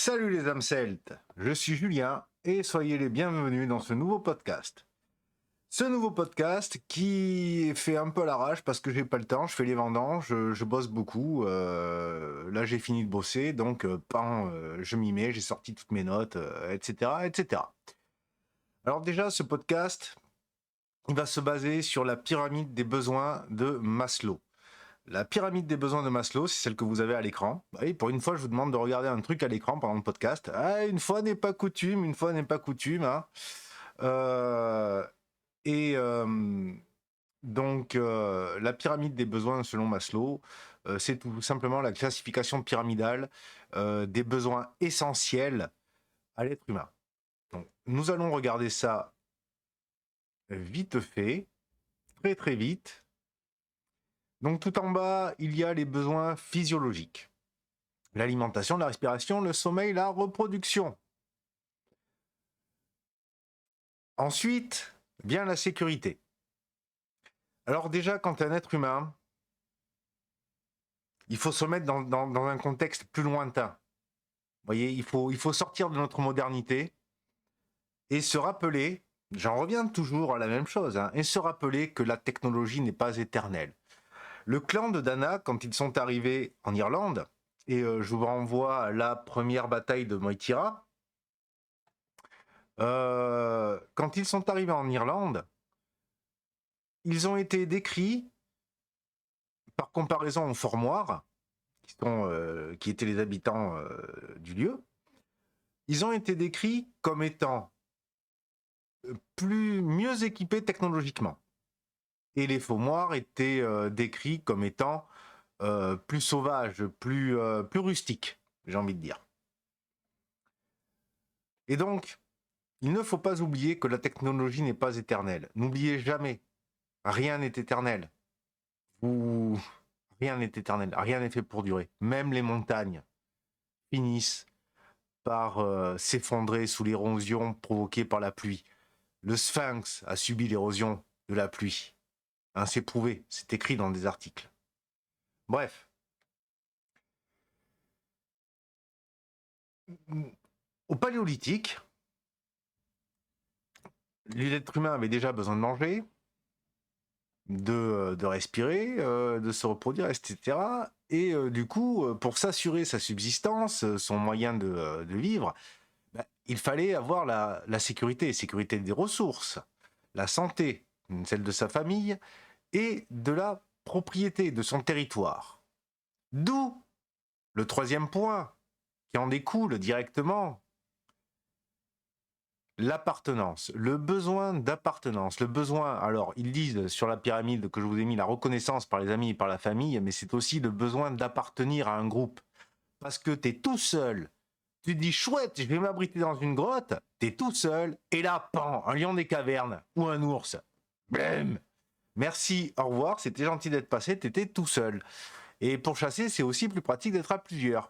Salut les âmes celtes, je suis Julien et soyez les bienvenus dans ce nouveau podcast. Ce nouveau podcast qui fait un peu à l'arrache parce que j'ai pas le temps, je fais les vendanges, je bosse beaucoup. Là j'ai fini de bosser, donc je m'y mets, j'ai sorti toutes mes notes, etc., etc. Alors déjà, ce podcast, il va se baser sur la pyramide des besoins de Maslow. La pyramide des besoins de Maslow, c'est celle que vous avez à l'écran. Oui, pour une fois, je vous demande de regarder un truc à l'écran pendant le podcast. Ah, une fois n'est pas coutume, hein. Euh, et la pyramide des besoins selon Maslow, c'est tout simplement la classification pyramidale des besoins essentiels à l'être humain. Donc, nous allons regarder ça vite fait, très très vite. Donc tout en bas, il y a les besoins physiologiques. L'alimentation, la respiration, le sommeil, la reproduction. Ensuite, vient la sécurité. Alors déjà, quand tu es un être humain, il faut se mettre dans un contexte plus lointain. Vous voyez, il faut sortir de notre modernité et se rappeler, j'en reviens toujours à la même chose, et se rappeler que la technologie n'est pas éternelle. Le clan de Dana, quand ils sont arrivés en Irlande, et je vous renvoie à la première bataille de Moïtira, quand ils sont arrivés en Irlande, ils ont été décrits, par comparaison aux Formoirs, qui étaient les habitants du lieu, ils ont été décrits comme étant mieux équipés technologiquement. Et les Faumoirs étaient décrits comme étant plus sauvages, plus rustiques, j'ai envie de dire. Et donc, il ne faut pas oublier que la technologie n'est pas éternelle. N'oubliez jamais, rien n'est éternel. Rien n'est éternel, rien n'est fait pour durer. Même les montagnes finissent par s'effondrer sous l'érosion provoquée par la pluie. Le sphinx a subi l'érosion de la pluie. C'est prouvé, c'est écrit dans des articles. Bref. Au Paléolithique, l'être humain avait déjà besoin de manger, de respirer, de se reproduire, etc. Et du coup, pour s'assurer sa subsistance, son moyen de vivre, il fallait avoir la sécurité des ressources, la santé, celle de sa famille, et de la propriété de son territoire. D'où le troisième point, qui en découle directement, l'appartenance, le besoin d'appartenance, le besoin, alors ils disent sur la pyramide que je vous ai mis, la reconnaissance par les amis et par la famille, mais c'est aussi le besoin d'appartenir à un groupe. Parce que t'es tout seul, tu te dis chouette, je vais m'abriter dans une grotte, t'es tout seul, et là, pan, un lion des cavernes, ou un ours. Blême. Merci, au revoir, c'était gentil d'être passé, t'étais tout seul. Et pour chasser, c'est aussi plus pratique d'être à plusieurs.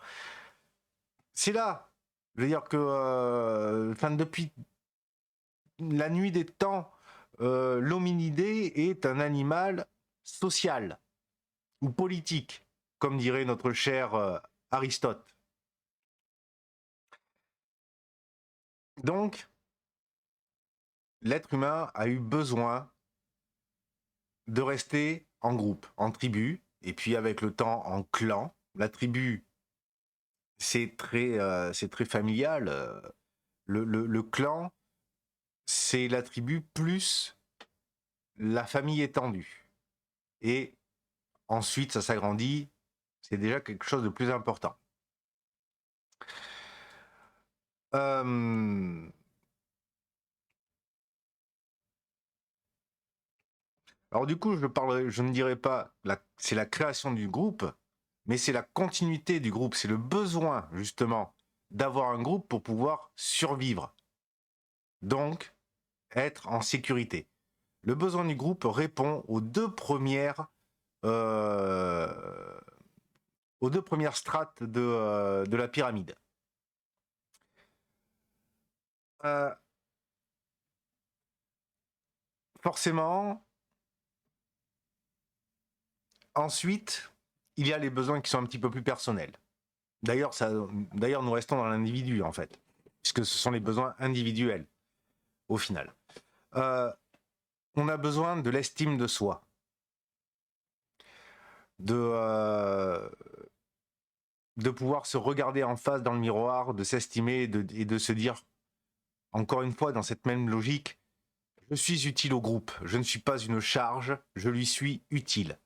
C'est là, je veux dire que, depuis la nuit des temps, l'hominidé est un animal social ou politique, comme dirait notre cher Aristote. Donc, l'être humain a eu besoin de rester en groupe, en tribu, et puis avec le temps en clan. La tribu, c'est très familial. Le clan, c'est la tribu plus la famille étendue. Et ensuite, ça s'agrandit, c'est déjà quelque chose de plus important. Alors du coup, je ne dirais pas c'est la création du groupe, mais c'est la continuité du groupe, c'est le besoin justement d'avoir un groupe pour pouvoir survivre. Donc, être en sécurité. Le besoin du groupe répond euh, aux deux premières strates de la pyramide. Euh, Forcément, ensuite, il y a les besoins qui sont un petit peu plus personnels. D'ailleurs, nous restons dans l'individu, en fait, puisque ce sont les besoins individuels, au final. On a besoin de l'estime de soi, de pouvoir se regarder en face dans le miroir, de s'estimer et de se dire, encore une fois, dans cette même logique, je suis utile au groupe, je ne suis pas une charge, je lui suis utile.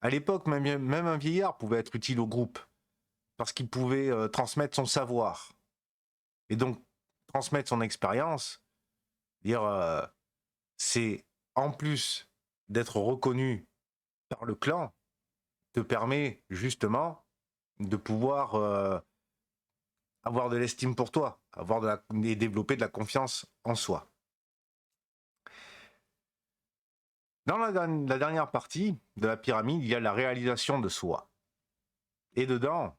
À l'époque, même un vieillard pouvait être utile au groupe, parce qu'il pouvait transmettre son savoir. Et donc, transmettre son expérience, c'est, en plus d'être reconnu par le clan, te permet justement de pouvoir avoir de l'estime pour toi, et développer de la confiance en soi. Dans la dernière partie de la pyramide, il y a la réalisation de soi. Et dedans,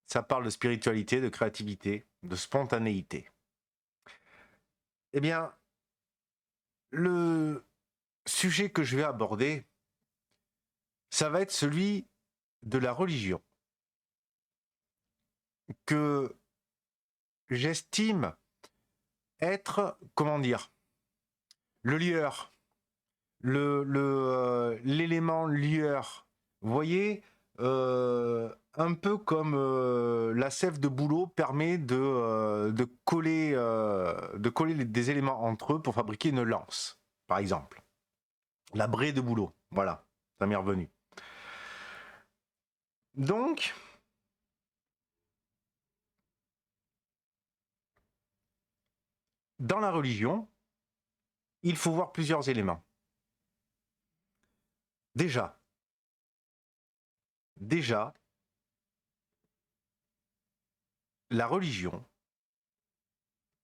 ça parle de spiritualité, de créativité, de spontanéité. Eh bien, le sujet que je vais aborder, ça va être celui de la religion, que j'estime être, le lieur, l'élément lieur. Vous voyez, un peu comme la sève de bouleau permet de coller des éléments entre eux pour fabriquer une lance, par exemple. La braie de bouleau, voilà, ça m'est revenu. Donc, dans la religion, il faut voir plusieurs éléments. Déjà, la religion,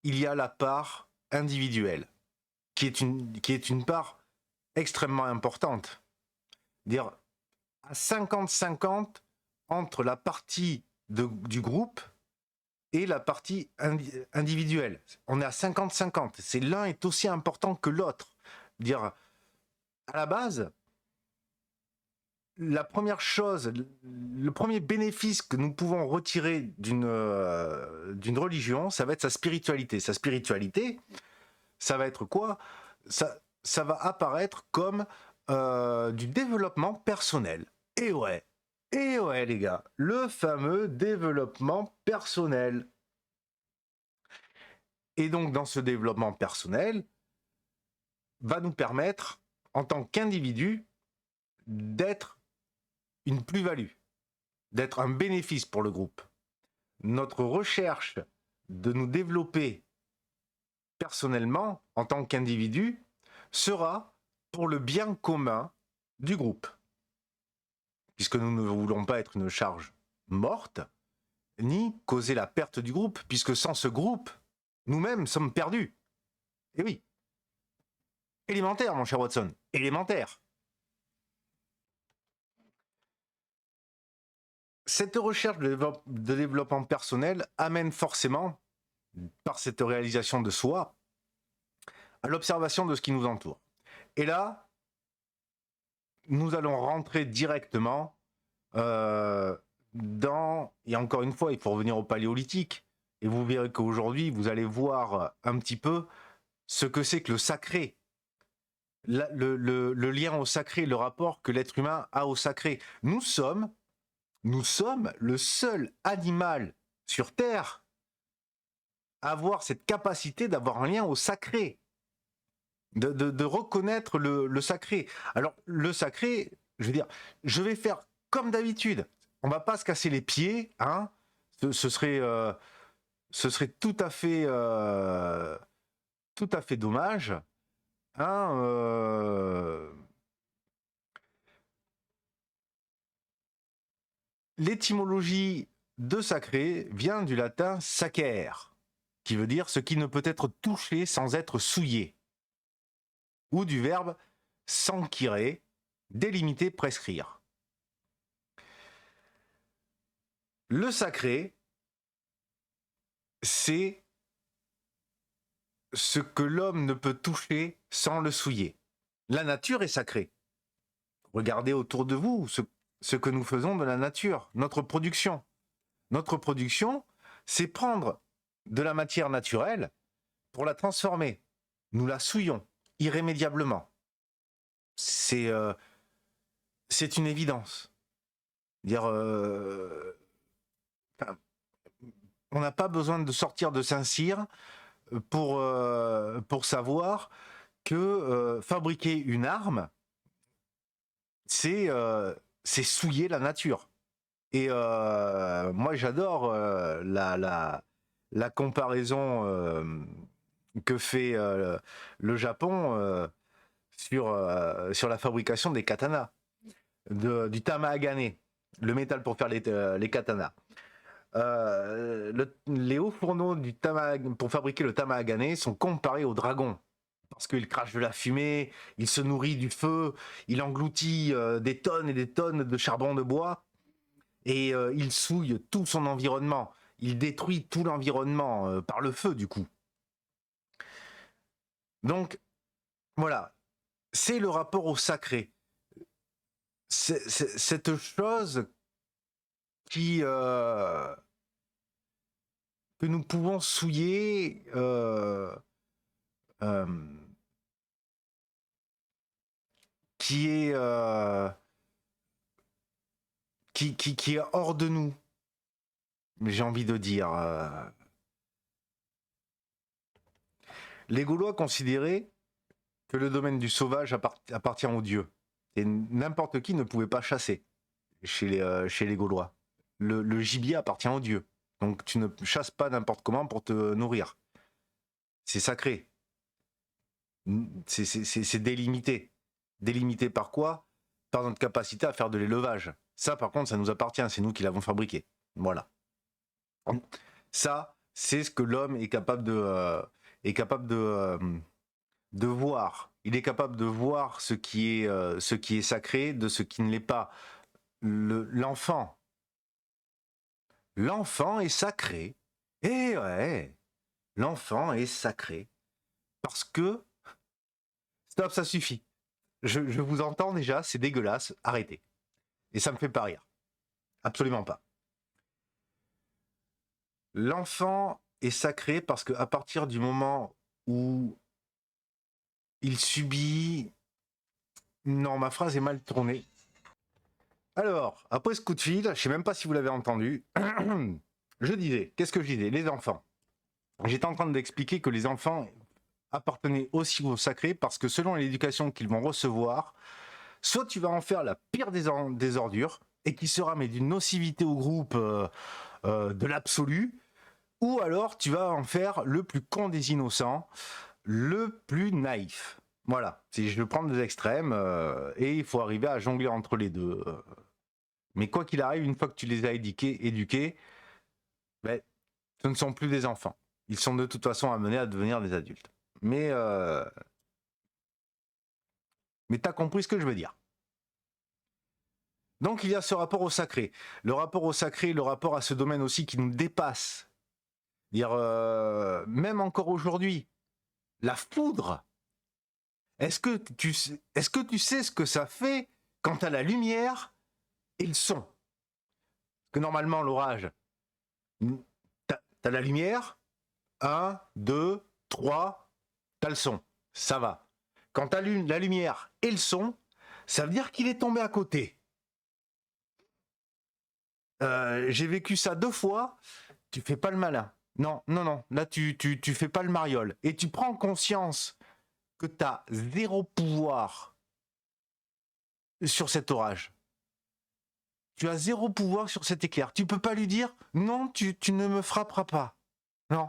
il y a la part individuelle, qui est une part extrêmement importante. Dire à 50-50 entre la partie du groupe et la partie individuelle. On est à 50-50. C'est l'un est aussi important que l'autre. Dire à la base, la première chose, le premier bénéfice que nous pouvons retirer d'une religion, ça va être sa spiritualité. Sa spiritualité, ça va être quoi ? Ça va apparaître comme du développement personnel. Et ouais, les gars, le fameux développement personnel. Et donc, dans ce développement personnel, va nous permettre, en tant qu'individu, d'être une plus-value, d'être un bénéfice pour le groupe. Notre recherche de nous développer personnellement, en tant qu'individu, sera pour le bien commun du groupe. Puisque nous ne voulons pas être une charge morte, ni causer la perte du groupe, puisque sans ce groupe, nous-mêmes sommes perdus. Et oui. Élémentaire, mon cher Watson. Élémentaire. Cette recherche de développement personnel amène forcément, par cette réalisation de soi, à l'observation de ce qui nous entoure. Et là, nous allons rentrer directement et encore une fois, il faut revenir au paléolithique, et vous verrez qu'aujourd'hui, vous allez voir un petit peu ce que c'est que le sacré, le lien au sacré, le rapport que l'être humain a au sacré. Nous sommes le seul animal sur Terre à avoir cette capacité d'avoir un lien au sacré, de reconnaître le sacré. Alors, le sacré, je veux dire, je vais faire comme d'habitude. On va pas se casser les pieds, hein. Ce serait tout à fait dommage, hein. L'étymologie de sacré vient du latin sacer, qui veut dire ce qui ne peut être touché sans être souillé, ou du verbe sancire, délimiter, prescrire. Le sacré, c'est ce que l'homme ne peut toucher sans le souiller. La nature est sacrée. Regardez autour de vous ce que nous faisons de la nature, notre production. Notre production, c'est prendre de la matière naturelle pour la transformer. Nous la souillons irrémédiablement. C'est une évidence. Dire, on n'a pas besoin de sortir de Saint-Cyr pour savoir que fabriquer une arme, c'est souiller la nature. Et moi, j'adore la comparaison que fait le Japon sur la fabrication des katanas, du tamahagane, le métal pour faire les katanas. Les hauts fourneaux pour fabriquer le tamahagane sont comparés aux dragons. Parce qu'il crache de la fumée, il se nourrit du feu, il engloutit des tonnes et des tonnes de charbon de bois, et il souille tout son environnement. Il détruit tout l'environnement par le feu, du coup. Donc, voilà, c'est le rapport au sacré. C'est cette chose que nous pouvons souiller qui est qui est hors de nous. J'ai envie de dire. Les Gaulois considéraient que le domaine du sauvage appartient aux dieux. Et n'importe qui ne pouvait pas chasser chez les Gaulois. Le gibier appartient aux dieux. Donc tu ne chasses pas n'importe comment pour te nourrir. C'est sacré. C'est délimité. Délimité par quoi? Par notre capacité à faire de l'élevage. Ça, par contre, ça nous appartient. C'est nous qui l'avons fabriqué. Voilà. Ça, c'est ce que l'homme est capable de voir. Il est capable de voir ce qui est sacré de ce qui ne l'est pas. L'enfant est sacré. Eh ouais, l'enfant est sacré. Parce que... Stop, ça suffit. Je vous entends déjà, c'est dégueulasse, arrêtez. Et ça me fait pas rire. Absolument pas. L'enfant est sacré parce qu'à partir du moment où il subit... Non, ma phrase est mal tournée. Alors, après ce coup de fil, je ne sais même pas si vous l'avez entendu, je disais, qu'est-ce que je disais? Les enfants. J'étais en train d'expliquer que les enfants appartenaient aussi au sacré parce que selon l'éducation qu'ils vont recevoir, soit tu vas en faire la pire des ordures et qui sera mais d'une nocivité au groupe de l'absolu, ou alors tu vas en faire le plus con des innocents, le plus naïf. Voilà, si je veux prendre des extrêmes et il faut arriver à jongler entre les deux. Mais quoi qu'il arrive, une fois que tu les as éduqués, ben, ce ne sont plus des enfants. Ils sont de toute façon amenés à devenir des adultes. Mais t'as compris ce que je veux dire. Donc il y a ce rapport au sacré. Le rapport au sacré, le rapport à ce domaine aussi qui nous dépasse. Dire, même encore aujourd'hui, la foudre. Est-ce que tu sais ce que ça fait quand tu as la lumière et le son? Parce que normalement, l'orage, t'as la lumière, 1, 2, 3, t'as le son. Ça va. Quand t'as la lumière et le son, ça veut dire qu'il est tombé à côté. J'ai vécu ça 2 fois, tu fais pas le malin. Non, là tu fais pas le mariole. Et tu prends conscience que t'as 0 pouvoir sur cet orage. Tu as 0 pouvoir sur cet éclair. Tu peux pas lui dire non, tu ne me frapperas pas. Non.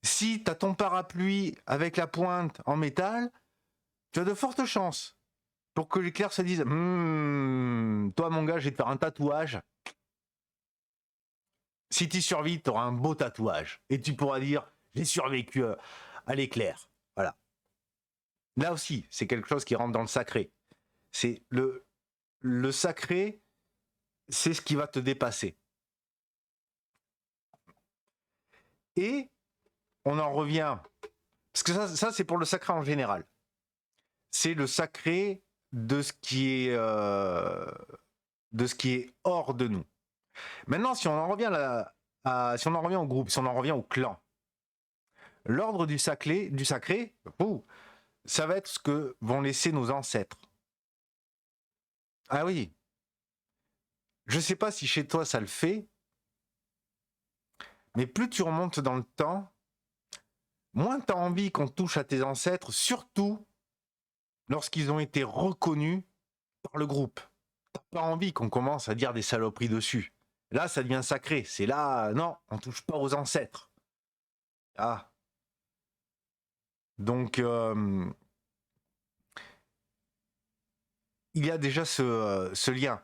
Si tu as ton parapluie avec la pointe en métal, tu as de fortes chances pour que l'éclair se dise toi mon gars, je vais te faire un tatouage. Si tu survis, tu auras un beau tatouage. Et tu pourras dire j'ai survécu à l'éclair. Voilà. Là aussi, c'est quelque chose qui rentre dans le sacré. C'est le sacré, c'est ce qui va te dépasser. Et on en revient, parce que ça c'est pour le sacré en général. C'est le sacré de ce qui est hors de nous. Maintenant, si on en revient si on en revient au groupe, si on en revient au clan, l'ordre du sacré, ça va être ce que vont laisser nos ancêtres. Ah oui. Je sais pas si chez toi ça le fait, mais plus tu remontes dans le temps, moins tu as envie qu'on touche à tes ancêtres, surtout lorsqu'ils ont été reconnus par le groupe. T'as pas envie qu'on commence à dire des saloperies dessus. Là, ça devient sacré. C'est là, non, on touche pas aux ancêtres. Ah. Donc, il y a déjà ce lien.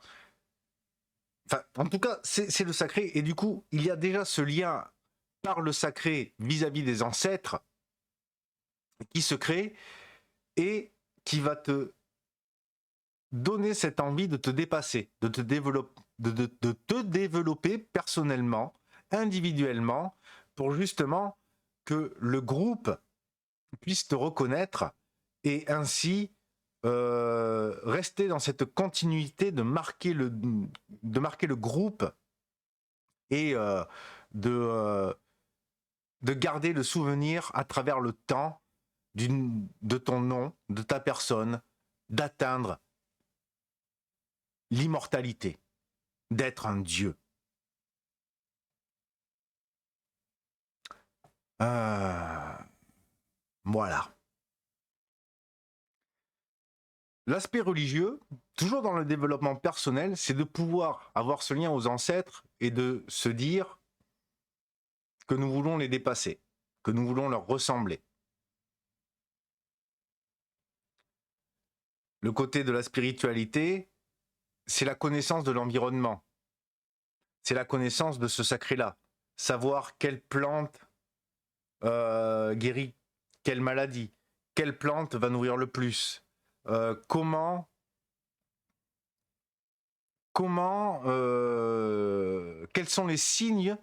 Enfin, en tout cas, c'est le sacré. Et du coup, il y a déjà ce lien par le sacré vis-à-vis des ancêtres qui se crée et qui va te donner cette envie de te dépasser, de te développer personnellement, individuellement, pour justement que le groupe puisse te reconnaître et ainsi rester dans cette continuité de marquer le groupe et de garder le souvenir à travers le temps de ton nom, de ta personne, d'atteindre l'immortalité, d'être un dieu. Voilà. L'aspect religieux, toujours dans le développement personnel, c'est de pouvoir avoir ce lien aux ancêtres et de se dire que nous voulons les dépasser, que nous voulons leur ressembler. Le côté de la spiritualité, c'est la connaissance de l'environnement. C'est la connaissance de ce sacré-là. Savoir quelle plante guérit quelle maladie, quelle plante va nourrir le plus, comment quels sont les signes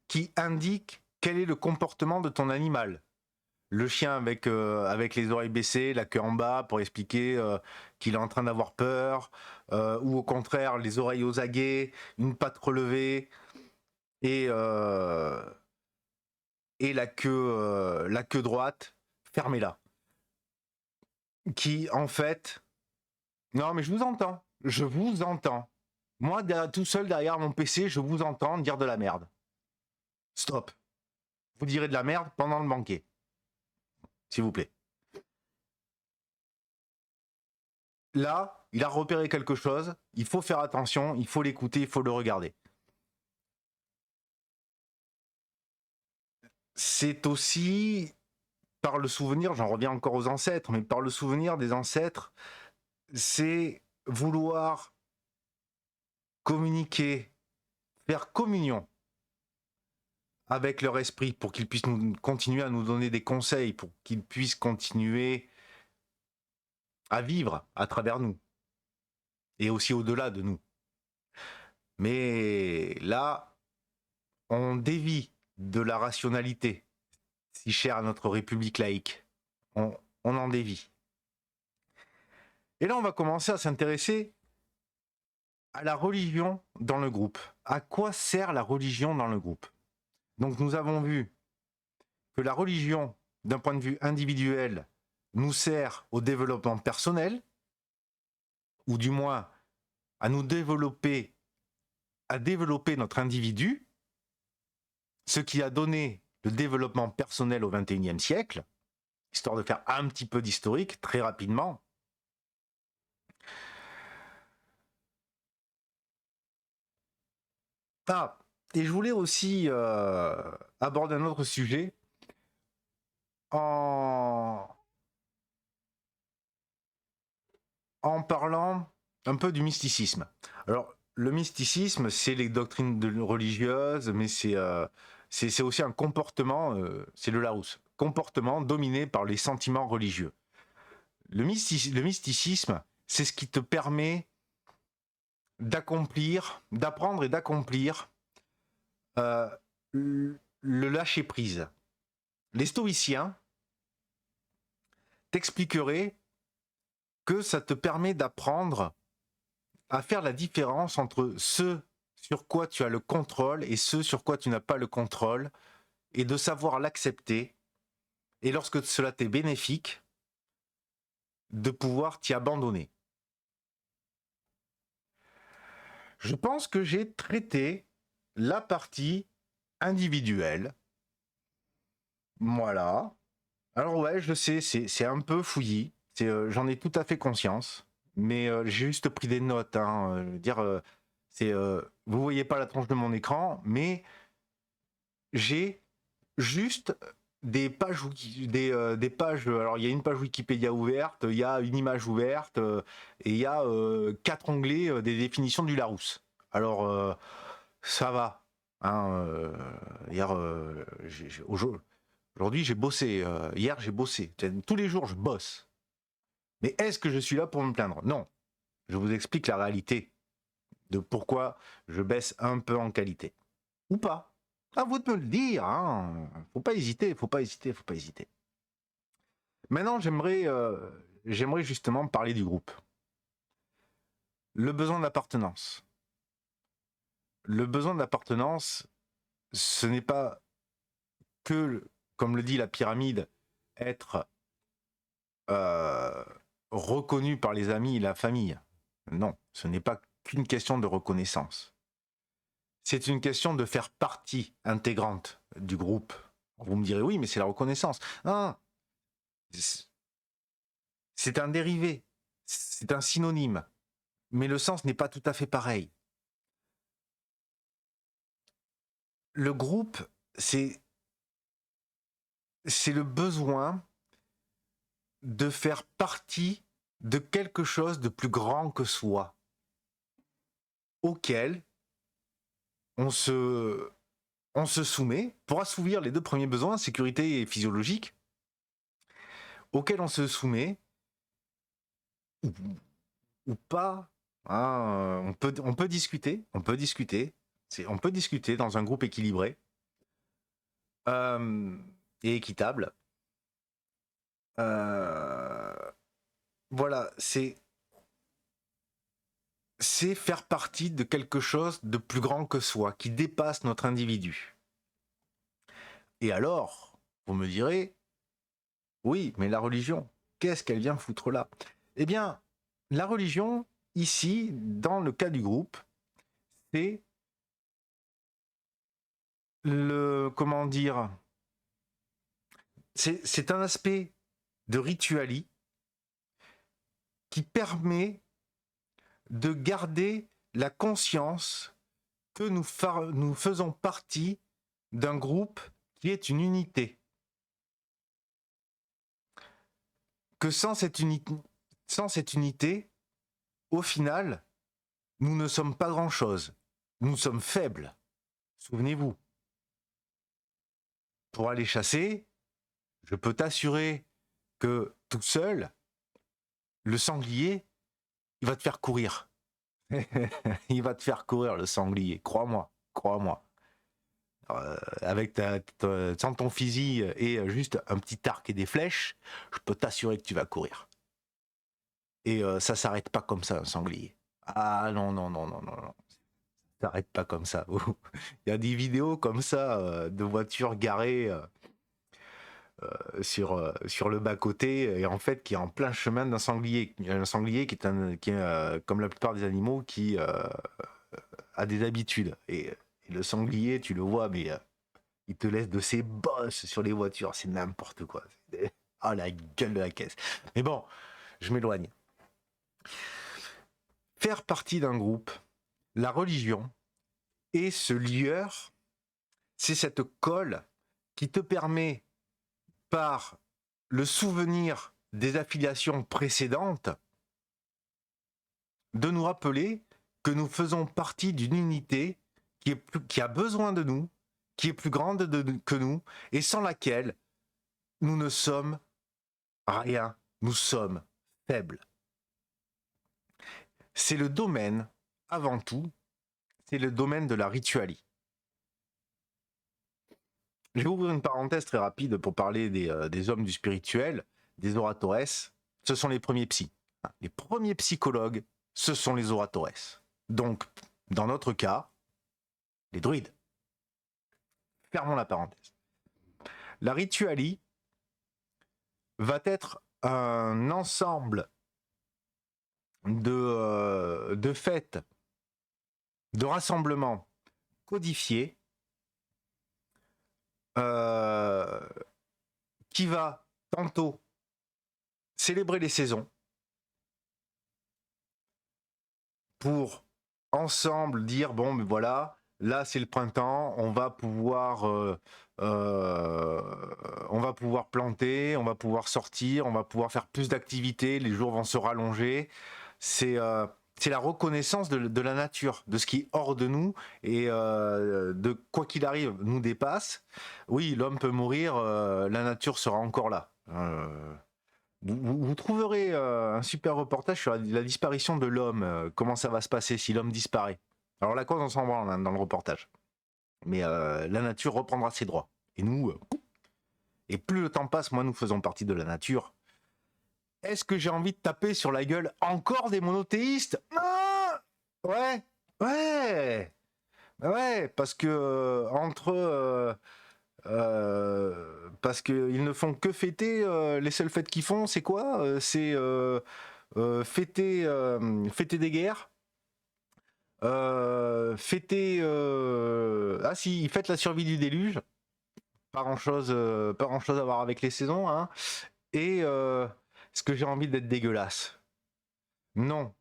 qui indiquent quel est le comportement de ton animal. Le chien avec les oreilles baissées, la queue en bas pour expliquer qu'il est en train d'avoir peur, ou au contraire les oreilles aux aguets, une patte relevée et la queue droite, fermez-la. Qui en fait... Non mais je vous entends. Moi tout seul derrière mon PC, je vous entends dire de la merde. Stop. Vous direz de la merde pendant le banquet. S'il vous plaît. Là, il a repéré quelque chose, il faut faire attention, il faut l'écouter, il faut le regarder. C'est aussi par le souvenir, j'en reviens encore aux ancêtres, mais par le souvenir des ancêtres, c'est vouloir communiquer, faire communion avec leur esprit pour qu'ils puissent continuer à nous donner des conseils, pour qu'ils puissent continuer à vivre à travers nous et aussi au-delà de nous. Mais là, on dévie de la rationalité, si chère à notre République laïque. On en dévie. Et là, on va commencer à s'intéresser à la religion dans le groupe. À quoi sert la religion dans le groupe? Donc nous avons vu que la religion, d'un point de vue individuel, nous sert au développement personnel, ou du moins à nous développer, à développer notre individu, ce qui a donné le développement personnel au XXIe siècle, histoire de faire un petit peu d'historique très rapidement. Ah, et je voulais aussi aborder un autre sujet en parlant un peu du mysticisme. Alors, le mysticisme, c'est les doctrines religieuses, mais c'est aussi un comportement, c'est le Larousse, comportement dominé par les sentiments religieux. Le mysticisme, c'est ce qui te permet d'apprendre et d'accomplir le lâcher-prise. Les stoïciens t'expliqueraient que ça te permet d'apprendre à faire la différence entre ce sur quoi tu as le contrôle et ce sur quoi tu n'as pas le contrôle, et de savoir l'accepter, et lorsque cela t'est bénéfique, de pouvoir t'y abandonner. Je pense que j'ai traité la partie individuelle. Voilà. Alors ouais, je sais, c'est un peu fouillis. J'en ai tout à fait conscience. Mais j'ai juste pris des notes. Hein, je veux dire, vous voyez pas la tronche de mon écran, mais j'ai juste des pages. Alors il y a une page Wikipédia ouverte, il y a une image ouverte, et il y a 4 onglets des définitions du Larousse. Alors ça va. Hein, hier, aujourd'hui j'ai bossé. Hier j'ai bossé. Tous les jours je bosse. Mais est-ce que je suis là pour me plaindre? Non. Je vous explique la réalité de pourquoi je baisse un peu en qualité. Ou pas. À vous de me le dire. Hein. Faut pas hésiter, faut pas hésiter, faut pas hésiter. Maintenant, j'aimerais justement parler du groupe. Le besoin d'appartenance. Le besoin d'appartenance, ce n'est pas que, comme le dit la pyramide, être reconnu par les amis et la famille. Non, ce n'est pas qu'une question de reconnaissance. C'est une question de faire partie intégrante du groupe. Vous me direz, oui, mais c'est la reconnaissance. Non, c'est un dérivé, c'est un synonyme, mais le sens n'est pas tout à fait pareil. Le groupe, c'est le besoin de faire partie de quelque chose de plus grand que soi, auquel on se soumet pour assouvir les 2 premiers besoins, sécurité et physiologique, auquel on se soumet ou pas. Hein, on peut discuter, on peut discuter dans un groupe équilibré et équitable. Voilà, c'est faire partie de quelque chose de plus grand que soi, qui dépasse notre individu. Et alors, vous me direz, oui, mais la religion, qu'est-ce qu'elle vient foutre là? Eh bien, la religion, ici, dans le cas du groupe, c'est comment dire, c'est un aspect de rituali qui permet de garder la conscience que nous faisons partie d'un groupe qui est une unité. Que sans cette unité, au final, nous ne sommes pas grand-chose. Nous sommes faibles. Souvenez-vous. Pour aller chasser, je peux t'assurer que tout seul, le sanglier, il va te faire courir. Il va te faire courir, le sanglier. Crois-moi, crois-moi. Avec sans ton fusil et juste un petit arc et des flèches, je peux t'assurer que tu vas courir. Et ça s'arrête pas comme ça, un sanglier. Ah non, non, non, non, non, non. Ça s'arrête pas comme ça. Il y a des vidéos comme ça de voitures garées sur le bas-côté et en fait qui est en plein chemin d'un sanglier. Un sanglier qui est comme la plupart des animaux qui a des habitudes. Et le sanglier, tu le vois, mais il te laisse de ses bosses sur les voitures. C'est n'importe quoi. Oh la gueule de la caisse. Mais bon, je m'éloigne. Faire partie d'un groupe, la religion, et ce lieur, c'est cette colle qui te permet, par le souvenir des affiliations précédentes, de nous rappeler que nous faisons partie d'une unité qui a besoin de nous, qui est plus grande que nous, et sans laquelle nous ne sommes rien, nous sommes faibles. C'est le domaine, avant tout, c'est le domaine de la ritualie. Je vais ouvrir une parenthèse très rapide pour parler des hommes du spirituel, des oratores. Ce sont les premiers psys. Les premiers psychologues, ce sont les oratores. Donc, dans notre cas, les druides. Fermons la parenthèse. La ritualie va être un ensemble de fêtes, de rassemblements codifiés qui va tantôt célébrer les saisons pour ensemble dire bon mais voilà, là c'est le printemps, on va pouvoir planter, on va pouvoir sortir, on va pouvoir faire plus d'activités, les jours vont se rallonger. C'est la reconnaissance de la nature, de ce qui est hors de nous et de quoi qu'il arrive nous dépasse. Oui, l'homme peut mourir, la nature sera encore là. Vous trouverez un super reportage sur la disparition de l'homme, comment ça va se passer si l'homme disparaît. Alors la cause, on s'en branle dans le reportage. Mais la nature reprendra ses droits. Et nous, et plus le temps passe, moins nous faisons partie de la nature. Est-ce que j'ai envie de taper sur la gueule encore des monothéistes? Ah ouais, ouais, ouais, parce que parce qu'ils ne font que fêter, les seules fêtes qu'ils font, c'est quoi? C'est fêter des guerres, fêter... Ah si, ils fêtent la survie du déluge, pas grand-chose à voir avec les saisons, hein. Et est-ce que j'ai envie d'être dégueulasse? Non,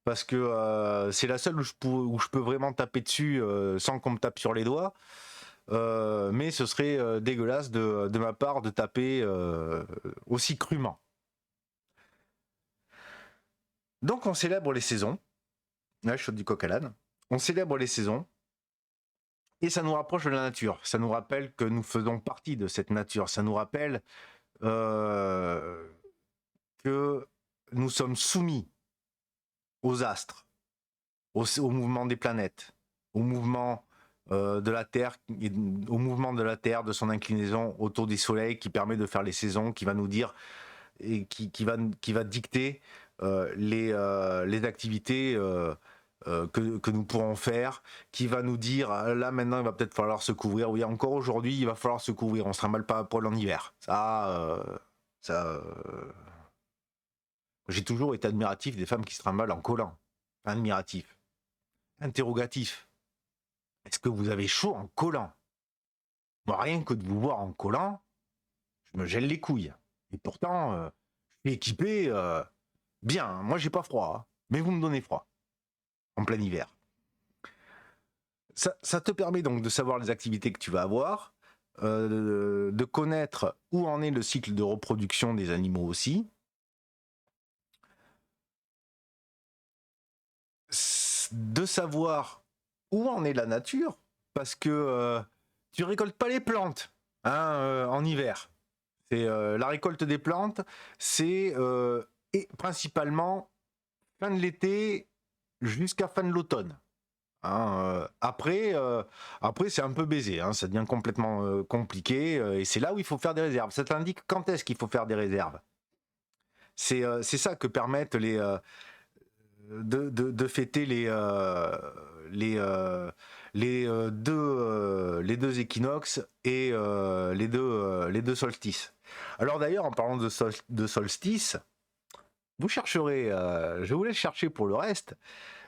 parce que c'est la seule où je peux vraiment taper dessus sans qu'on me tape sur les doigts. Mais ce serait dégueulasse de ma part de taper aussi crûment. Donc on célèbre les saisons. Là, je saute du coq à l'âne. On célèbre les saisons. Et ça nous rapproche de la nature. Ça nous rappelle que nous faisons partie de cette nature. Ça nous rappelle que nous sommes soumis aux astres, au mouvement des planètes, au mouvement de la Terre, de son inclinaison autour du Soleil qui permet de faire les saisons, qui va nous dire et qui va dicter les activités que nous pourrons faire, qui va nous dire là maintenant il va peut-être falloir se couvrir. Oui, encore aujourd'hui il va falloir se couvrir. On se trimballe pas à poil en hiver. J'ai toujours été admiratif des femmes qui se trimballent en collant. Admiratif. Interrogatif. Est-ce que vous avez chaud en collant? Moi, rien que de vous voir en collant, je me gèle les couilles. Et pourtant, je suis équipé bien. Moi, j'ai pas froid, hein, mais vous me donnez froid en plein hiver. Ça te permet donc de savoir les activités que tu vas avoir, de connaître où en est le cycle de reproduction des animaux aussi, de savoir où en est la nature, parce que tu récoltes pas les plantes hein, en hiver. C'est la récolte des plantes, c'est principalement fin de l'été jusqu'à fin de l'automne. Hein, après, c'est un peu baisé, hein, ça devient complètement compliqué, et c'est là où il faut faire des réserves. Ça t'indique quand est-ce qu'il faut faire des réserves. C'est ça que permettent de fêter les deux équinoxes et les deux solstices. Alors d'ailleurs, en parlant de solstice, vous chercherez, je vous laisse chercher pour le reste,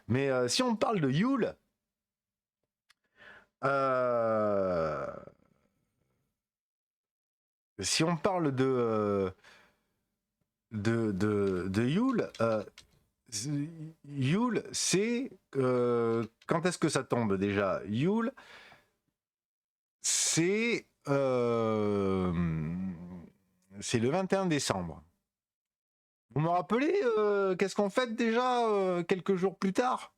mais si on parle de Yule, si on parle de Yule, Yule, c'est quand est-ce que ça tombe déjà? Yule, c'est le 21 décembre. Vous me rappelez qu'est-ce qu'on fête déjà quelques jours plus tard?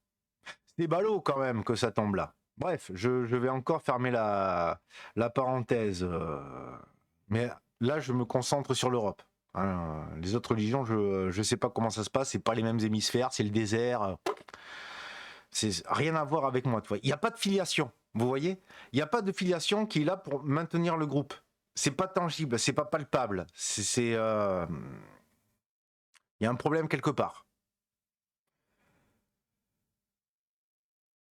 C'est ballot quand même que ça tombe là. Bref, je vais encore fermer la parenthèse. Mais là, je me concentre sur l'Europe. Hein, les autres religions, je ne sais pas comment ça se passe. C'est pas les mêmes hémisphères, c'est le désert. C'est rien à voir avec moi. Il n'y a pas de filiation. Vous voyez? Il n'y a pas de filiation qui est là pour maintenir le groupe. C'est pas tangible, c'est pas palpable. Il y a un problème quelque part.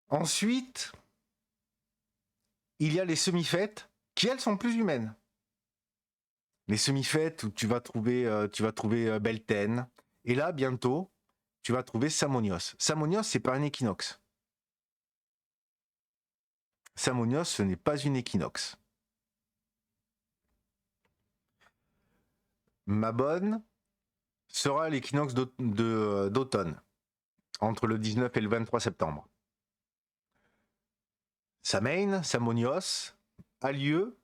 Ensuite, il y a les semi-fêtes qui, elles, sont plus humaines. Les semi-fêtes où tu vas trouver Beltane. Et là, bientôt, tu vas trouver Samonios. Samonios, c'est pas un équinoxe. Samonios, ce n'est pas une équinoxe. Mabon sera l'équinoxe d'automne, entre le 19 et le 23 septembre. Samain, Samonios, a lieu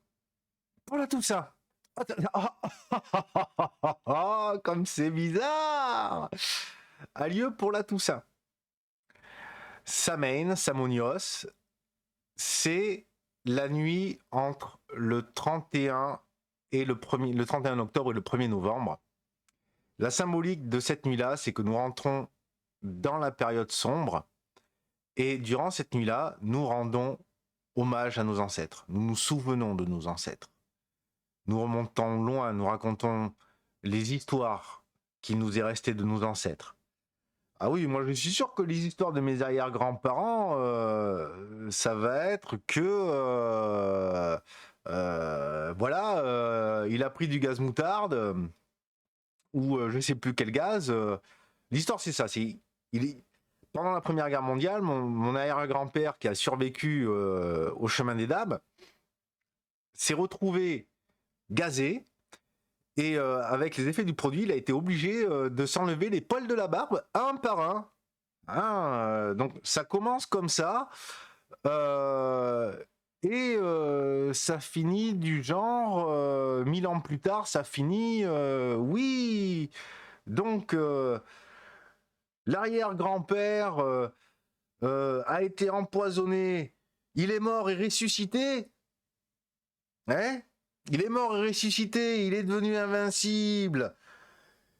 pour la Toussaint. Oh, comme c'est bizarre! A lieu pour la Toussaint. Samain, Samonios, c'est la nuit entre le 31 et le 31 octobre et le 1er novembre. La symbolique de cette nuit-là, c'est que nous rentrons dans la période sombre et durant cette nuit-là, nous rendons hommage à nos ancêtres. Nous nous souvenons de nos ancêtres. Nous remontons loin, nous racontons les histoires qu'il nous est resté de nos ancêtres. Ah oui, moi je suis sûr que les histoires de mes arrière-grands-parents, ça va être que voilà, il a pris du gaz moutarde ou je sais plus quel gaz. L'histoire c'est ça, pendant la Première Guerre mondiale, mon arrière-grand-père qui a survécu au chemin des Dames s'est retrouvé gazé. Et avec les effets du produit, il a été obligé de s'enlever les poils de la barbe un par un. Hein, donc ça commence comme ça. Et ça finit du genre, 1000 ans plus tard, ça finit, oui. Donc l'arrière-grand-père a été empoisonné. Il est mort et ressuscité. Hein? Il est mort et ressuscité, il est devenu invincible.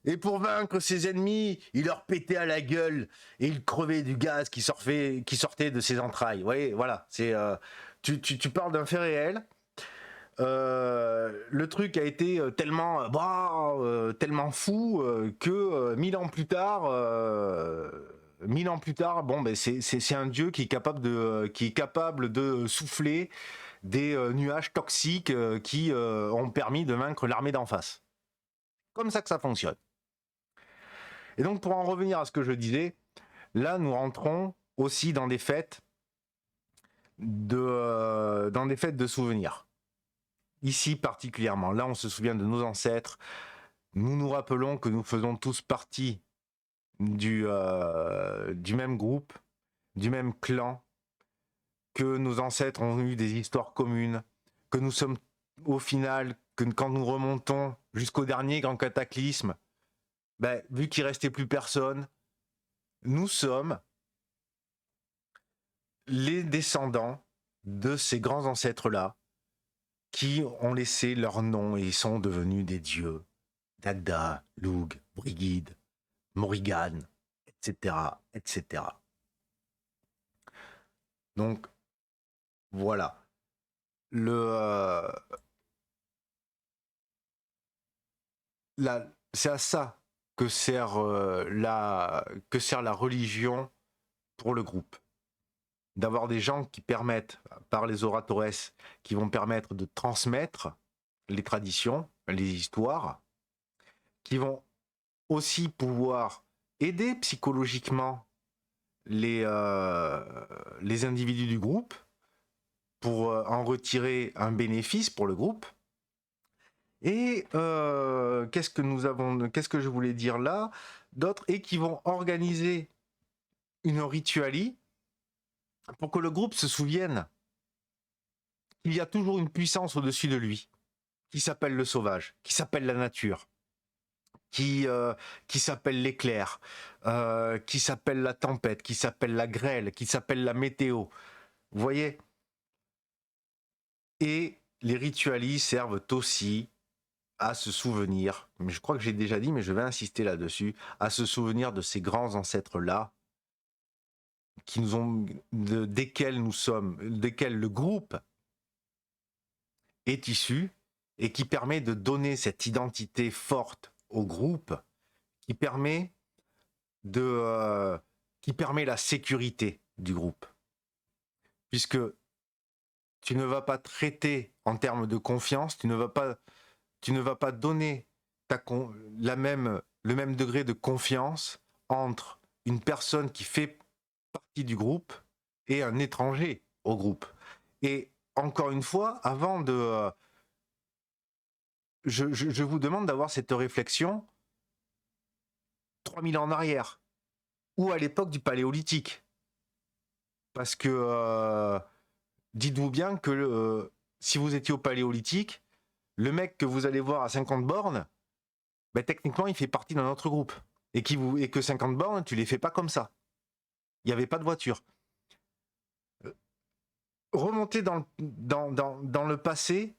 Et pour vaincre ses ennemis, il leur pétait à la gueule et il crevait du gaz qui sortait de ses entrailles. Vous voyez, voilà, tu parles d'un fait réel. Le truc a été tellement fou que 1000 ans plus tard, bon, ben c'est un dieu qui est capable de souffler des nuages toxiques qui ont permis de vaincre l'armée d'en face. Comme ça que ça fonctionne. Et donc pour en revenir à ce que je disais, là nous rentrons aussi dans des fêtes de souvenirs. Ici particulièrement, là on se souvient de nos ancêtres, nous nous rappelons que nous faisons tous partie du même groupe, du même clan, que nos ancêtres ont eu des histoires communes, que nous sommes au final, que quand nous remontons jusqu'au dernier grand cataclysme, ben, vu qu'il restait plus personne, nous sommes les descendants de ces grands ancêtres-là qui ont laissé leur nom et sont devenus des dieux. Dagda, Lug, Brigid, Morrigan, etc., etc. Donc, voilà. C'est à ça que sert la religion pour le groupe. D'avoir des gens qui permettent, par les oratores, qui vont permettre de transmettre les traditions, les histoires, qui vont aussi pouvoir aider psychologiquement les individus du groupe pour en retirer un bénéfice pour le groupe. Et qu'est-ce que je voulais dire là d'autres, et qui vont organiser une ritualie pour que le groupe se souvienne qu'il y a toujours une puissance au-dessus de lui, qui s'appelle le sauvage, qui s'appelle la nature, qui s'appelle l'éclair, qui s'appelle la tempête, qui s'appelle la grêle, qui s'appelle la météo. Vous voyez? Et les ritualis servent aussi à se souvenir, mais je crois que j'ai déjà dit, mais je vais insister là-dessus, à se souvenir de ces grands ancêtres-là, desquels le groupe est issu, et qui permet de donner cette identité forte au groupe, qui permet la sécurité du groupe. Puisque tu ne vas pas traiter en termes de confiance, tu ne vas pas donner le même degré de confiance entre une personne qui fait partie du groupe et un étranger au groupe. Et encore une fois, avant de... je vous demande d'avoir cette réflexion 3000 ans en arrière, ou à l'époque du Paléolithique. Parce que dites-vous bien que si vous étiez au Paléolithique, le mec que vous allez voir à 50 bornes, ben, techniquement, il fait partie d'un autre groupe. Et que 50 bornes, tu les fais pas comme ça. Il n'y avait pas de voiture. Remonter dans le passé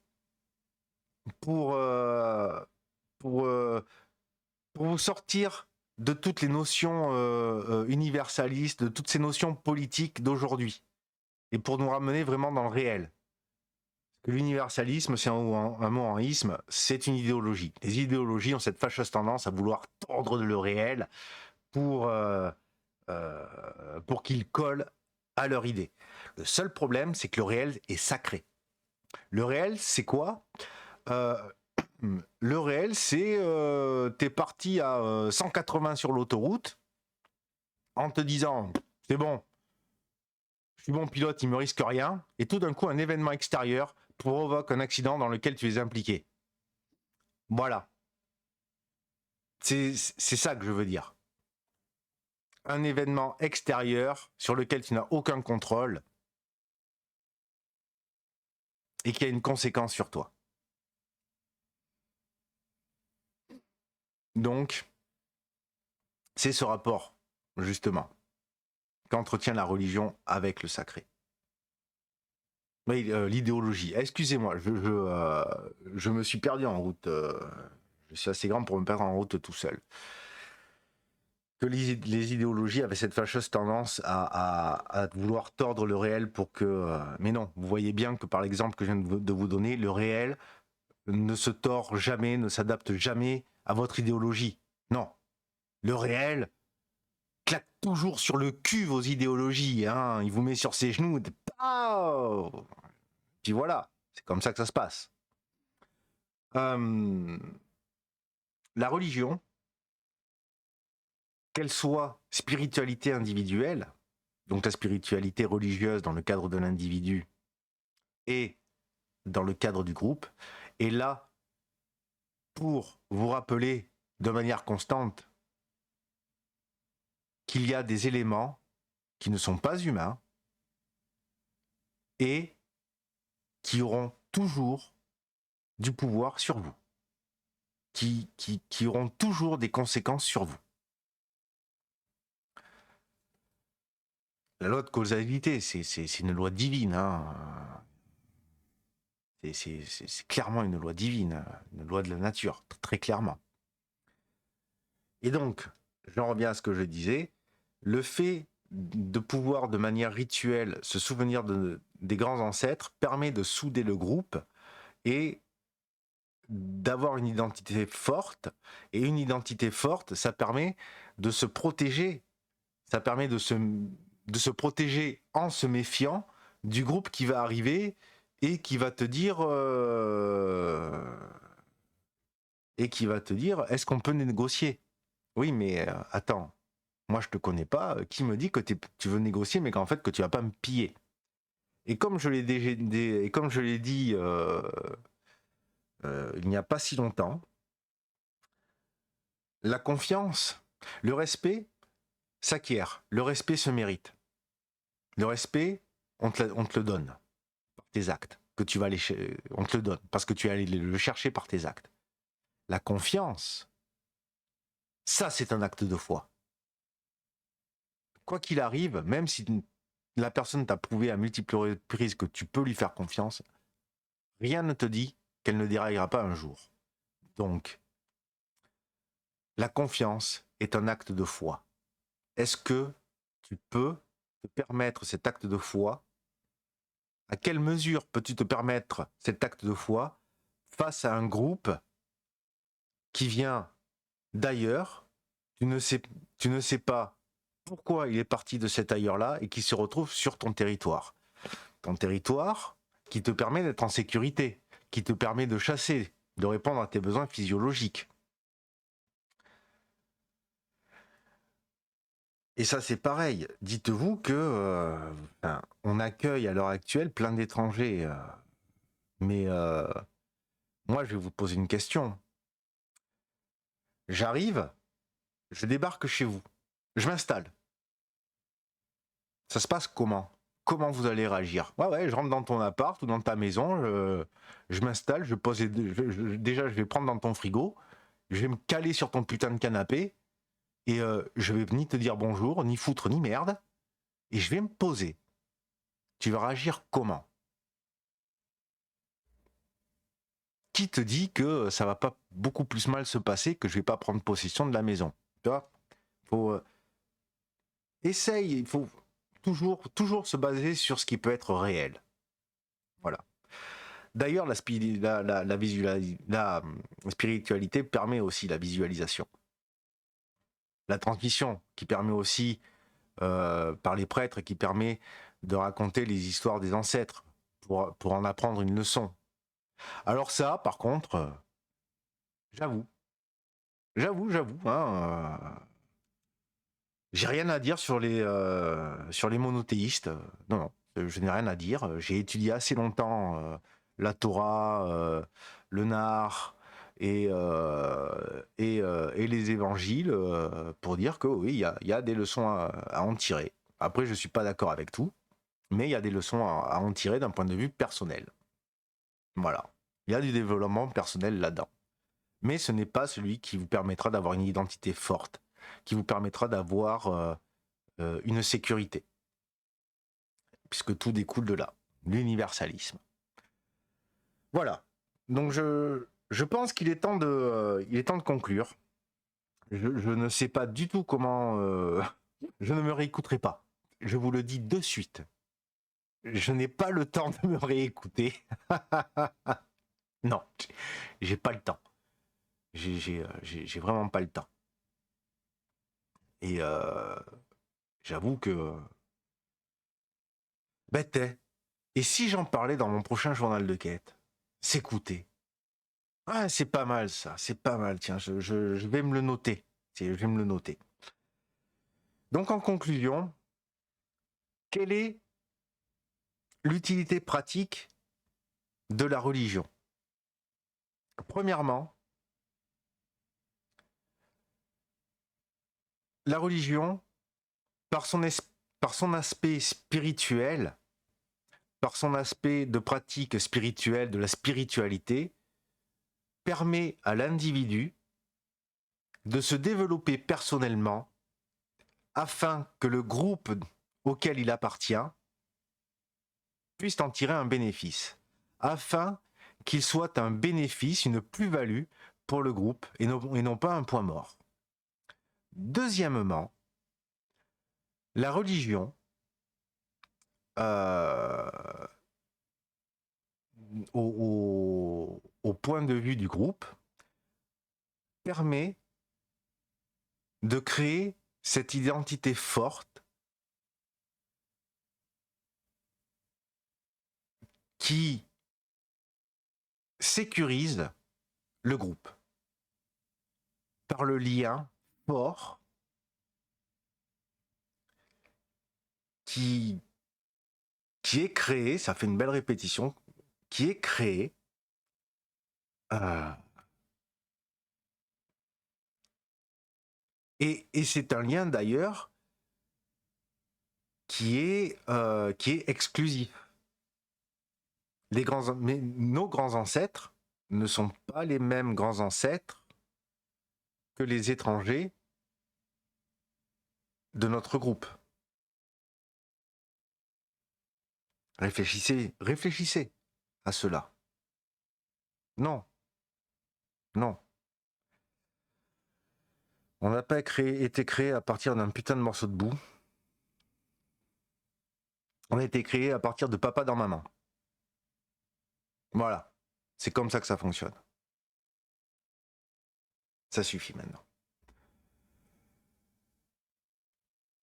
pour, pour, pour vous sortir de toutes les notions universalistes, de toutes ces notions politiques d'aujourd'hui, et pour nous ramener vraiment dans le réel. Que l'universalisme, c'est un mot en isme, c'est une idéologie. Les idéologies ont cette fâcheuse tendance à vouloir tordre le réel pour qu'ils collent à leur idée. Le seul problème, c'est que le réel est sacré. Le réel, c'est quoi Le réel, c'est t'es parti à 180 sur l'autoroute en te disant c'est bon, je suis bon pilote, il me risque rien, et tout d'un coup, un événement extérieur provoque un accident dans lequel tu es impliqué. Voilà. C'est ça que je veux dire. Un événement extérieur sur lequel tu n'as aucun contrôle et qui a une conséquence sur toi. Donc, c'est ce rapport, justement, qu'entretient la religion avec le sacré. Oui, l'idéologie. Excusez-moi, je me suis perdu en route. Je suis assez grand pour me perdre en route tout seul. Que les idéologies avaient cette fâcheuse tendance à vouloir tordre le réel pour que... mais non, vous voyez bien que par l'exemple que je viens de vous donner, le réel ne se tord jamais, ne s'adapte jamais à votre idéologie. Non. Le réel claque toujours sur le cul vos idéologies. Hein. Il vous met sur ses genoux. Oh, puis voilà, c'est comme ça que ça se passe. La religion, qu'elle soit spiritualité individuelle, donc la spiritualité religieuse dans le cadre de l'individu et dans le cadre du groupe, est là pour vous rappeler de manière constante qu'il y a des éléments qui ne sont pas humains et qui auront toujours du pouvoir sur vous, qui auront toujours des conséquences sur vous. La loi de causalité, c'est une loi divine. Hein. C'est clairement une loi divine, une loi de la nature, très clairement. Et donc, j'en reviens à ce que je disais, le fait de pouvoir de manière rituelle se souvenir des grands ancêtres permet de souder le groupe et d'avoir une identité forte. Et une identité forte, ça permet de se protéger. Ça permet de se protéger en se méfiant du groupe qui va arriver et qui va te dire est-ce qu'on peut négocier? Oui, mais attends, moi je te connais pas, qui me dit que tu veux négocier mais qu'en fait que tu vas pas me piller? Et comme je l'ai dit il n'y a pas si longtemps, la confiance, le respect s'acquiert, le respect se mérite. Le respect, on te le donne par tes actes, que tu vas on te le donne parce que tu es allé le chercher par tes actes. La confiance, ça c'est un acte de foi. Quoi qu'il arrive, même si la personne t'a prouvé à multiples reprises que tu peux lui faire confiance, rien ne te dit qu'elle ne déraillera pas un jour. Donc, la confiance est un acte de foi. Est-ce que tu peux te permettre cet acte de foi? À quelle mesure peux-tu te permettre cet acte de foi face à un groupe qui vient d'ailleurs, tu ne sais pas pourquoi il est parti de cet ailleurs-là et qui se retrouve sur ton territoire. Ton territoire qui te permet d'être en sécurité, qui te permet de chasser, de répondre à tes besoins physiologiques. Et ça, c'est pareil. Dites-vous que on accueille à l'heure actuelle plein d'étrangers. Mais moi, je vais vous poser une question. J'arrive, je débarque chez vous, je m'installe. Ça se passe comment? Comment vous allez réagir? Ouais, je rentre dans ton appart ou dans ta maison, je m'installe, je pose déjà, je vais prendre dans ton frigo, je vais me caler sur ton putain de canapé et je vais ni te dire bonjour, ni foutre, ni merde, et je vais me poser. Tu vas réagir comment? Qui te dit que ça va pas beaucoup plus mal se passer, que je vais pas prendre possession de la maison? Tu vois? Faut essaye, il faut toujours se baser sur ce qui peut être réel. Voilà. D'ailleurs, la spiritualité permet aussi la visualisation. La transmission qui permet aussi, par les prêtres, qui permet de raconter les histoires des ancêtres pour en apprendre une leçon. Alors ça, par contre, j'avoue, j'ai rien à dire sur les monothéistes. Non, je n'ai rien à dire. J'ai étudié assez longtemps la Torah, le Nar et les évangiles pour dire que oui, il y a des leçons à en tirer. Après, je ne suis pas d'accord avec tout, mais il y a des leçons à en tirer d'un point de vue personnel. Voilà. Il y a du développement personnel là-dedans. Mais ce n'est pas celui qui vous permettra d'avoir une identité forte, qui vous permettra d'avoir une sécurité, puisque tout découle de là, l'universalisme. Voilà. Donc je pense qu'il est temps de conclure. Je ne sais pas du tout comment. Je ne me réécouterai pas. Je vous le dis de suite. Je n'ai pas le temps de me réécouter. Non, j'ai pas le temps. J'ai vraiment pas le temps. Et j'avoue que bête. Et si j'en parlais dans mon prochain journal de quête? S'écouter. Ah, c'est pas mal ça, c'est pas mal. Tiens, je vais me le noter. Je vais me le noter. Donc en conclusion, quelle est l'utilité pratique de la religion? Premièrement, la religion, par son aspect spirituel, par son aspect de pratique spirituelle, de la spiritualité, permet à l'individu de se développer personnellement afin que le groupe auquel il appartient puisse en tirer un bénéfice, afin qu'il soit un bénéfice, une plus-value pour le groupe et non pas un point mort. Deuxièmement, la religion, au point de vue du groupe, permet de créer cette identité forte qui sécurise le groupe par le lien fort qui est créé, ça fait une belle répétition, qui est créé et c'est un lien d'ailleurs qui est exclusif. Mais nos grands ancêtres ne sont pas les mêmes grands ancêtres que les étrangers de notre groupe. Réfléchissez à cela. Non. On n'a pas été créé à partir d'un putain de morceau de boue. On a été créé à partir de papa dans maman. Voilà. C'est comme ça que ça fonctionne. Ça suffit maintenant.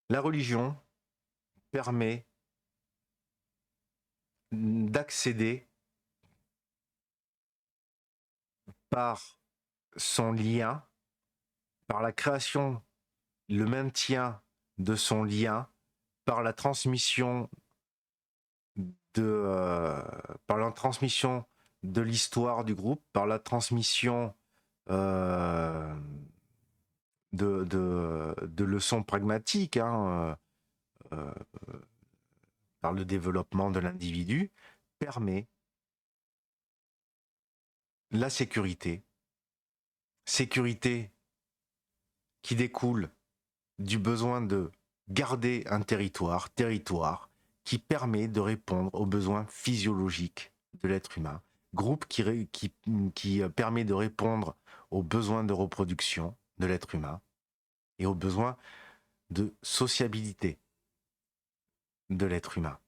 La religion permet d'accéder par son lien, par la création, le maintien de son lien, par la transmission par la transmission de l'histoire du groupe, par la transmission euh, de leçons pragmatiques, par le développement de l'individu, permet la sécurité qui découle du besoin de garder un territoire qui permet de répondre aux besoins physiologiques de l'être humain, groupe qui permet de répondre aux besoins de reproduction de l'être humain et aux besoins de sociabilité de l'être humain.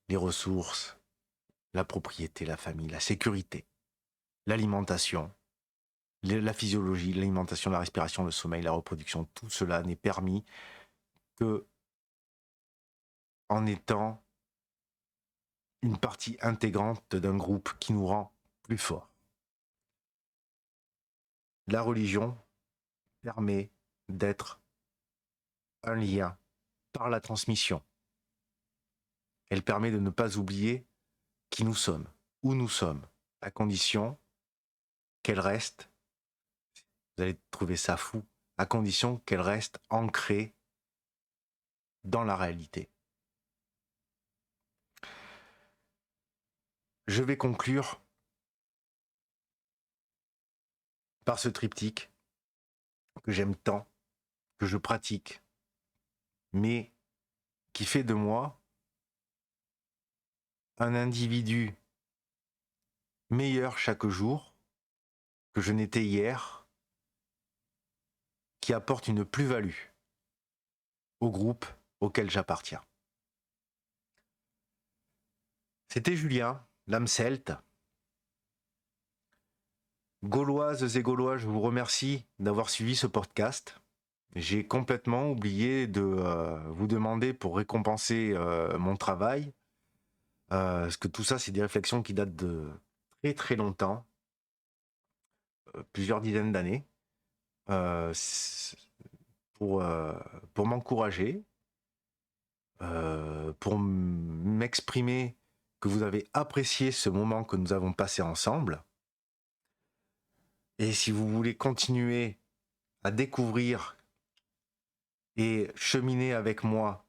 Les ressources, la propriété, la famille, la sécurité, l'alimentation, la physiologie, l'alimentation, la respiration, le sommeil, la reproduction, tout cela n'est permis que en étant une partie intégrante d'un groupe qui nous rend plus forts. La religion permet d'être un lien par la transmission. Elle permet de ne pas oublier qui nous sommes, où nous sommes, à condition qu'elle reste, vous allez trouver ça fou, à condition qu'elle reste ancrée dans la réalité. Je vais conclure par ce triptyque que j'aime tant, que je pratique, mais qui fait de moi un individu meilleur chaque jour que je n'étais hier, qui apporte une plus-value au groupe auquel j'appartiens. C'était Julien, l'âme celte. Gauloises et Gaulois, je vous remercie d'avoir suivi ce podcast. J'ai complètement oublié de vous demander pour récompenser mon travail, parce que tout ça, c'est des réflexions qui datent de très très longtemps, plusieurs dizaines d'années, pour m'encourager, pour m'exprimer que vous avez apprécié ce moment que nous avons passé ensemble. Et si vous voulez continuer à découvrir et cheminer avec moi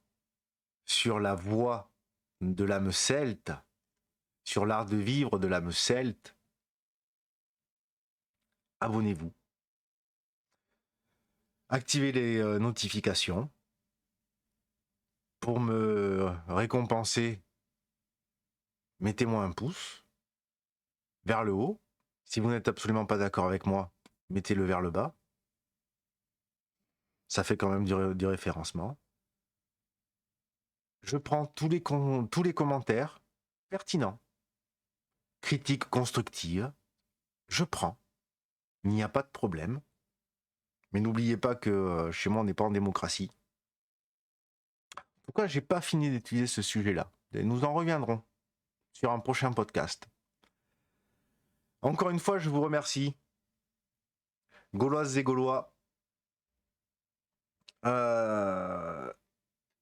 sur la voie de l'âme celte, sur l'art de vivre de l'âme celte, abonnez-vous. Activez les notifications. Pour me récompenser, mettez-moi un pouce vers le haut. Si vous n'êtes absolument pas d'accord avec moi, mettez-le vers le bas. Ça fait quand même du référencement. Je prends tous les commentaires pertinents, critiques constructives. Je prends. Il n'y a pas de problème. Mais n'oubliez pas que chez moi, on n'est pas en démocratie. En tout cas, je n'ai pas fini d'étudier ce sujet-là. Et nous en reviendrons sur un prochain podcast. Encore une fois, je vous remercie. Gauloises et Gaulois.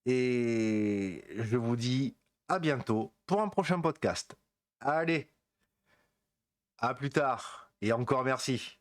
Et je vous dis à bientôt pour un prochain podcast. Allez, à plus tard et encore merci.